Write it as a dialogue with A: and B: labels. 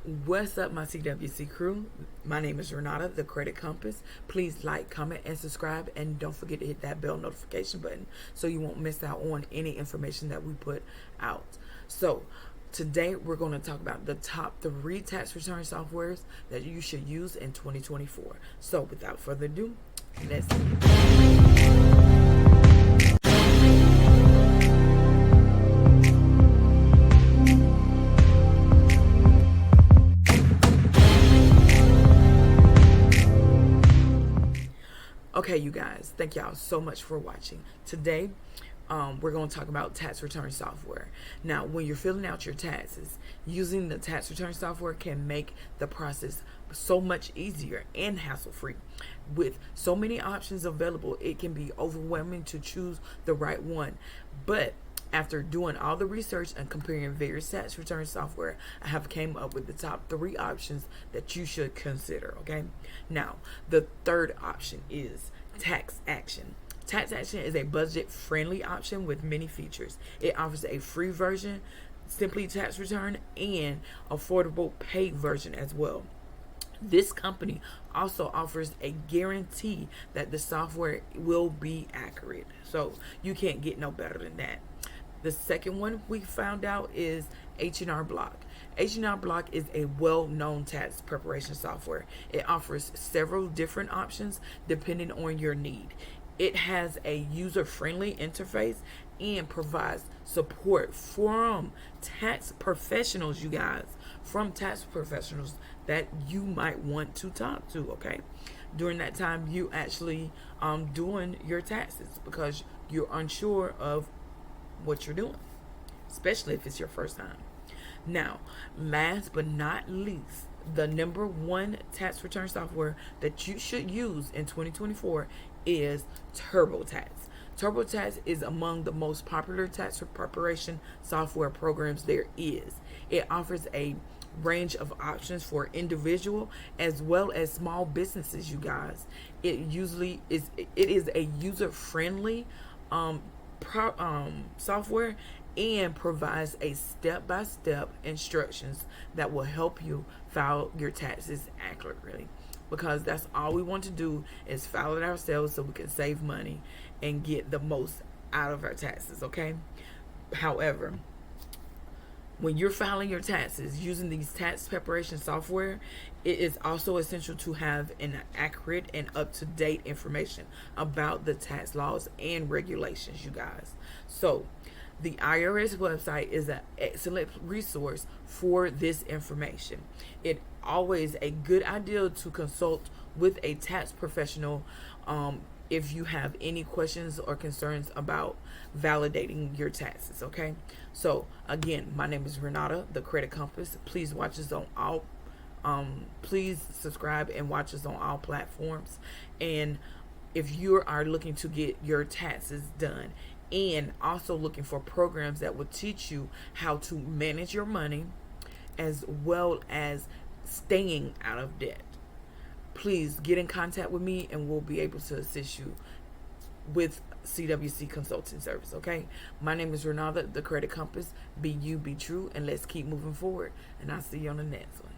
A: What's up, my C.W.C crew? My name is Renata, the Credit Compass. Please like, comment, and subscribe, and don't forget to hit that bell notification button so you won't miss out on any information that we put out. So today we're going to talk about the top 3 tax return softwares that you should use in 2024. So without further ado, let's begin. Okay, you guys, thank y'all so much for watching. Today, we're going to talk about tax return software. Now, when you're filling out your taxes, using the tax return software can make the process so much easier and hassle-free. With so many options available, it can be overwhelming to choose the right one. But after doing all the research and comparing various tax return software, I have came up with the top 3 options that you should consider, okay? Now, the third option is TaxAct. TaxAct is a budget-friendly option with many features. It offers a free version, simply tax return, and affordable paid version as well. This company also offers a guarantee that the software will be accurate. So you can't get no better than that. The second one we found out is H&R Block. H&R Block is a well-known tax preparation software. It offers several different options depending on your need. It has a user-friendly interface and provides support from tax professionals, you guys, from tax professionals that you might want to talk to, okay? During that time you actually doing your taxes because you're unsure of what you're doing, especially if it's your first time. Now, last but not least, the number 1 tax return software that you should use in 2024 is TurboTax. TurboTax is among the most popular tax preparation software programs there is. It offers a range of options for individual as well as small businesses, you guys. It is a user-friendly software and provides a step-by-step instructions that will help you file your taxes accurately, because that's all we want to do is file it ourselves so we can save money and get the most out of our taxes, okay? However, when you're filing your taxes using these tax preparation software, it is also essential to have an accurate and up-to-date information about the tax laws and regulations, you guys. So the IRS website is an excellent resource for this information. It's always a good idea to consult with a tax professional if you have any questions or concerns about validating your taxes, okay? So again, my name is Renata, the Credit Compass. Please watch us on all please subscribe and watch us on all platforms. And if you are looking to get your taxes done and also looking for programs that will teach you how to manage your money as well as staying out of debt, please get in contact with me and we'll be able to assist you with C.W.C consulting service, okay? My name is Renata, the Credit Compass. Be you, be true, and let's keep moving forward. And I'll see you on the next one.